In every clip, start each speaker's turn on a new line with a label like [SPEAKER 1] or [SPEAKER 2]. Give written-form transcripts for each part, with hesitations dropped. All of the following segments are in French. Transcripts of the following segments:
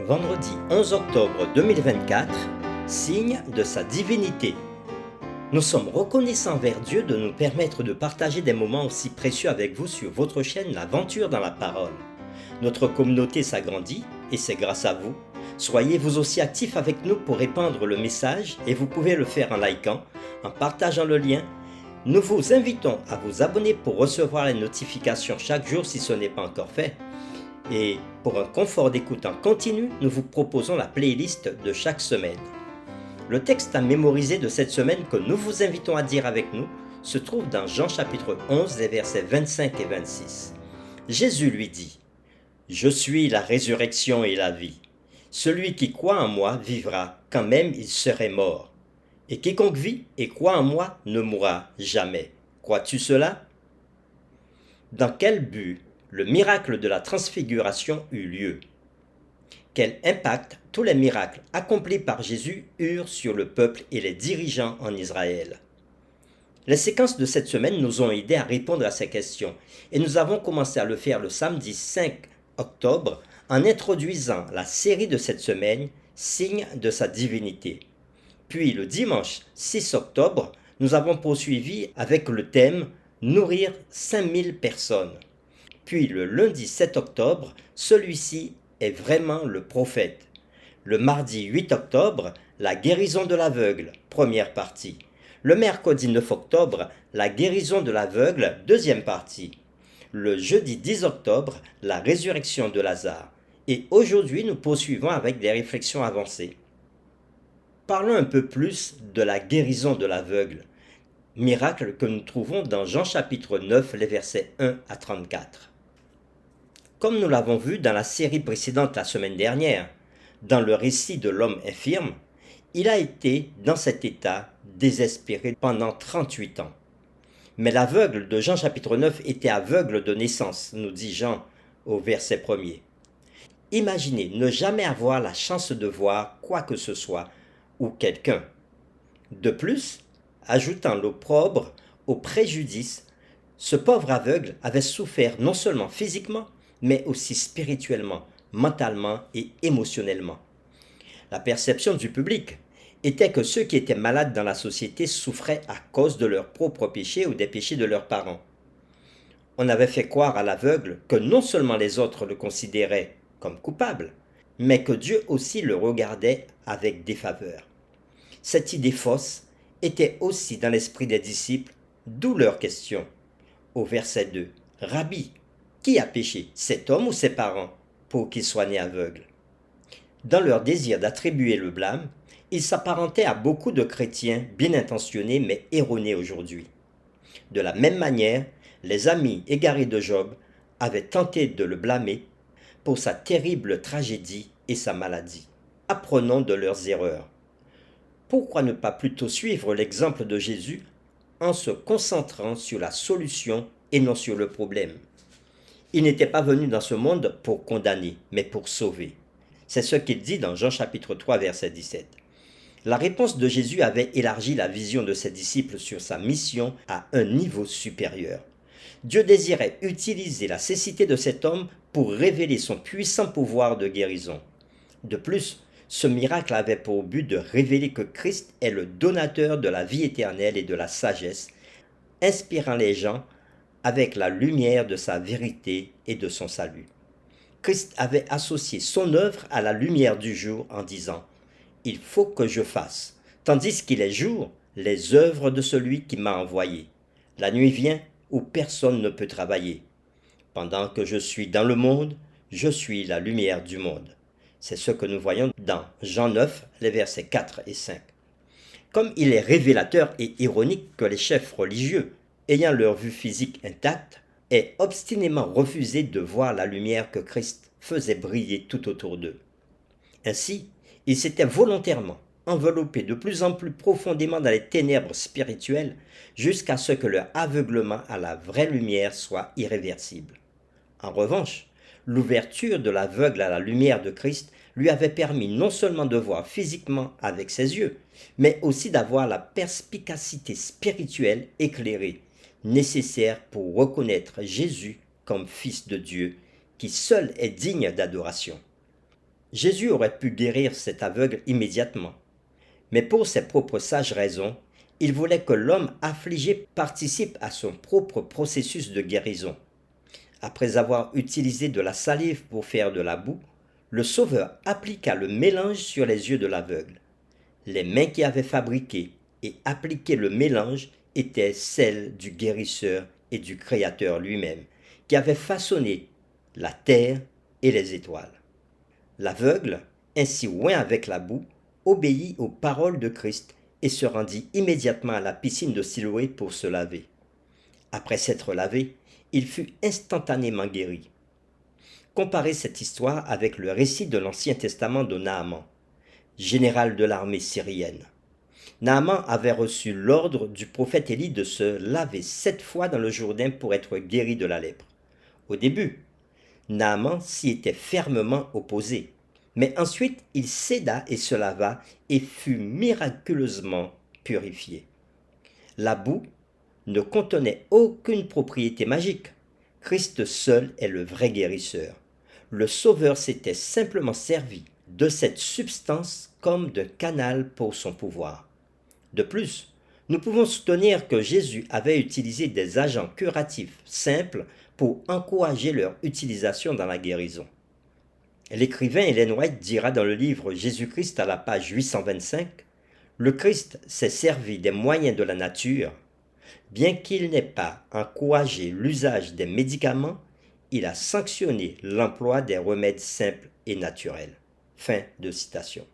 [SPEAKER 1] Vendredi 11 octobre 2024, signe de sa divinité. Nous sommes reconnaissants envers Dieu de nous permettre de partager des moments aussi précieux avec vous sur votre chaîne L'Aventure dans la Parole. Notre communauté s'agrandit et c'est grâce à vous. Soyez vous aussi actifs avec nous pour répandre le message et vous pouvez le faire en likant, en partageant le lien. Nous vous invitons à vous abonner pour recevoir les notifications chaque jour si ce n'est pas encore fait. Et pour un confort d'écoute en continu, nous vous proposons la playlist de chaque semaine. Le texte à mémoriser de cette semaine que nous vous invitons à dire avec nous se trouve dans Jean chapitre 11, les versets 25 et 26. Jésus lui dit : « Je suis la résurrection et la vie. Celui qui croit en moi vivra quand même il serait mort. Et quiconque vit et croit en moi ne mourra jamais. Crois-tu cela ? » Dans quel but le miracle de la transfiguration eut lieu? Quel impact tous les miracles accomplis par Jésus eurent sur le peuple et les dirigeants en Israël? Les séquences de cette semaine nous ont aidés à répondre à ces questions et nous avons commencé à le faire le samedi 5 octobre en introduisant la série de cette semaine, Signe de sa divinité. Puis le dimanche 6 octobre, nous avons poursuivi avec le thème Nourrir 5000 personnes. Puis le lundi 7 octobre, celui-ci est vraiment le prophète. Le mardi 8 octobre, la guérison de l'aveugle, première partie. Le mercredi 9 octobre, la guérison de l'aveugle, deuxième partie. Le jeudi 10 octobre, la résurrection de Lazare. Et aujourd'hui, nous poursuivons avec des réflexions avancées. Parlons un peu plus de la guérison de l'aveugle, miracle que nous trouvons dans Jean chapitre 9, les versets 1 à 34. Comme nous l'avons vu dans la série précédente la semaine dernière, dans le récit de l'homme infirme, il a été dans cet état désespéré pendant 38 ans. Mais l'aveugle de Jean chapitre 9 était aveugle de naissance, nous dit Jean au verset 1er. Imaginez ne jamais avoir la chance de voir quoi que ce soit ou quelqu'un. De plus, ajoutant l'opprobre au préjudice, ce pauvre aveugle avait souffert non seulement physiquement, mais aussi spirituellement, mentalement et émotionnellement. La perception du public était que ceux qui étaient malades dans la société souffraient à cause de leurs propres péchés ou des péchés de leurs parents. On avait fait croire à l'aveugle que non seulement les autres le considéraient comme coupable, mais que Dieu aussi le regardait avec défaveur. Cette idée fausse était aussi dans l'esprit des disciples, d'où leur question. Au verset 2, « Rabbi, qui a péché, cet homme ou ses parents, pour qu'il soit né aveugle ?» Dans leur désir d'attribuer le blâme, ils s'apparentaient à beaucoup de chrétiens bien intentionnés mais erronés aujourd'hui. De la même manière, les amis égarés de Job avaient tenté de le blâmer pour sa terrible tragédie et sa maladie. Apprenons de leurs erreurs. Pourquoi ne pas plutôt suivre l'exemple de Jésus en se concentrant sur la solution et non sur le problème? Il n'était pas venu dans ce monde pour condamner, mais pour sauver. C'est ce qu'il dit dans Jean chapitre 3, verset 17. La réponse de Jésus avait élargi la vision de ses disciples sur sa mission à un niveau supérieur. Dieu désirait utiliser la cécité de cet homme pour révéler son puissant pouvoir de guérison. De plus, ce miracle avait pour but de révéler que Christ est le donateur de la vie éternelle et de la sagesse, inspirant les gens avec la lumière de sa vérité et de son salut. Christ avait associé son œuvre à la lumière du jour en disant « Il faut que je fasse, tandis qu'il est jour, les œuvres de celui qui m'a envoyé. La nuit vient où personne ne peut travailler. Pendant que je suis dans le monde, je suis la lumière du monde. » C'est ce que nous voyons dans Jean 9, les versets 4 et 5. Comme il est révélateur et ironique que les chefs religieux, ayant leur vue physique intacte, aient obstinément refusé de voir la lumière que Christ faisait briller tout autour d'eux. Ainsi, ils s'étaient volontairement enveloppés de plus en plus profondément dans les ténèbres spirituelles jusqu'à ce que leur aveuglement à la vraie lumière soit irréversible. En revanche, l'ouverture de l'aveugle à la lumière de Christ lui avait permis non seulement de voir physiquement avec ses yeux, mais aussi d'avoir la perspicacité spirituelle éclairée, nécessaire pour reconnaître Jésus comme Fils de Dieu, qui seul est digne d'adoration. Jésus aurait pu guérir cet aveugle immédiatement, mais pour ses propres sages raisons, il voulait que l'homme affligé participe à son propre processus de guérison. Après avoir utilisé de la salive pour faire de la boue, le Sauveur appliqua le mélange sur les yeux de l'aveugle. Les mains qui avaient fabriqué et appliqué le mélange étaient celles du guérisseur et du Créateur lui-même, qui avait façonné la terre et les étoiles. L'aveugle, ainsi oint avec la boue, obéit aux paroles de Christ et se rendit immédiatement à la piscine de Siloé pour se laver. Après s'être lavé, il fut instantanément guéri. Comparez cette histoire avec le récit de l'Ancien Testament de Naaman, général de l'armée syrienne. Naaman avait reçu l'ordre du prophète Élie de se laver 7 fois dans le Jourdain pour être guéri de la lèpre. Au début, Naaman s'y était fermement opposé, mais ensuite il céda et se lava et fut miraculeusement purifié. La boue ne contenait aucune propriété magique. Christ seul est le vrai guérisseur. Le Sauveur s'était simplement servi de cette substance comme d'un canal pour son pouvoir. De plus, nous pouvons soutenir que Jésus avait utilisé des agents curatifs simples pour encourager leur utilisation dans la guérison. L'écrivain Ellen White dira dans le livre Jésus-Christ à la page 825 « Le Christ s'est servi des moyens de la nature. Bien qu'il n'ait pas encouragé l'usage des médicaments, il a sanctionné l'emploi des remèdes simples et naturels. » Fin de citation.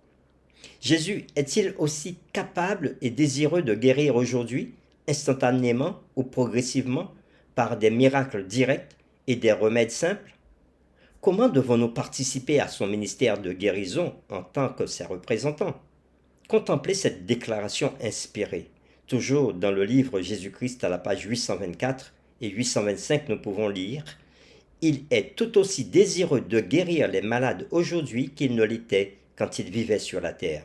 [SPEAKER 1] Jésus est-il aussi capable et désireux de guérir aujourd'hui, instantanément ou progressivement, par des miracles directs et des remèdes simples? Comment devons-nous participer à son ministère de guérison en tant que ses représentants? Contemplez cette déclaration inspirée. Toujours dans le livre Jésus-Christ à la page 824 et 825, nous pouvons lire « Il est tout aussi désireux de guérir les malades aujourd'hui qu'il ne l'était quand il vivait sur la terre.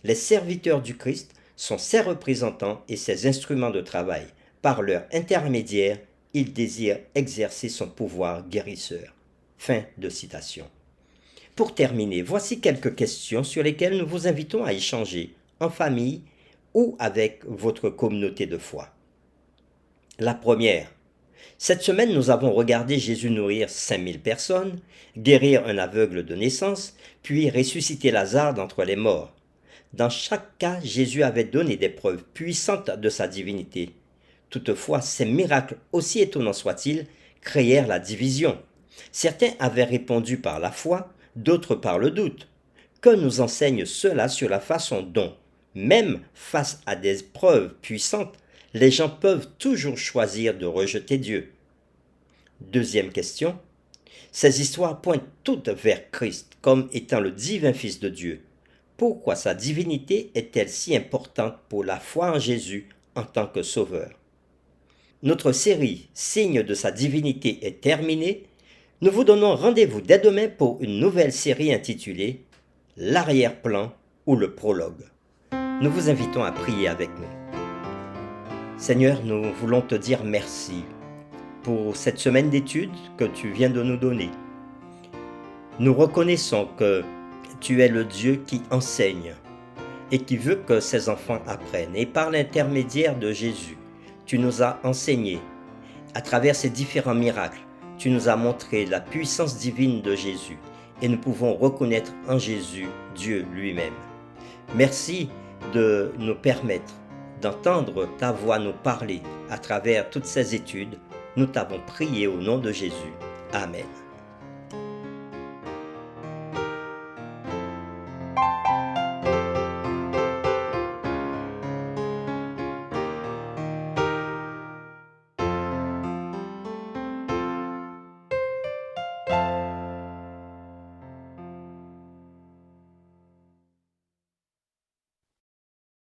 [SPEAKER 1] Les serviteurs du Christ sont ses représentants et ses instruments de travail. Par leur intermédiaire, il désire exercer son pouvoir guérisseur. » Fin de citation. Pour terminer, voici quelques questions sur lesquelles nous vous invitons à échanger en famille ou avec votre communauté de foi. La première. Cette semaine, nous avons regardé Jésus nourrir 5000 personnes, guérir un aveugle de naissance, puis ressusciter Lazare d'entre les morts. Dans chaque cas, Jésus avait donné des preuves puissantes de sa divinité. Toutefois, ces miracles, aussi étonnants soient-ils, créèrent la division. Certains avaient répondu par la foi, d'autres par le doute. Que nous enseigne cela sur la façon dont, même face à des preuves puissantes, les gens peuvent toujours choisir de rejeter Dieu? Deuxième question. Ces histoires pointent toutes vers Christ comme étant le divin Fils de Dieu. Pourquoi sa divinité est-elle si importante pour la foi en Jésus en tant que Sauveur? Notre série Signe de sa divinité est terminée. Nous vous donnons rendez-vous dès demain pour une nouvelle série intitulée L'arrière-plan ou le prologue. Nous vous invitons à prier avec nous. Seigneur, nous voulons te dire merci pour cette semaine d'études que tu viens de nous donner. Nous reconnaissons que tu es le Dieu qui enseigne et qui veut que ses enfants apprennent. Et par l'intermédiaire de Jésus, tu nous as enseigné. À travers ces différents miracles, tu nous as montré la puissance divine de Jésus et nous pouvons reconnaître en Jésus Dieu lui-même. Merci de nous permettre d'entendre ta voix nous parler à travers toutes ces études. Nous t'avons prié au nom de Jésus. Amen.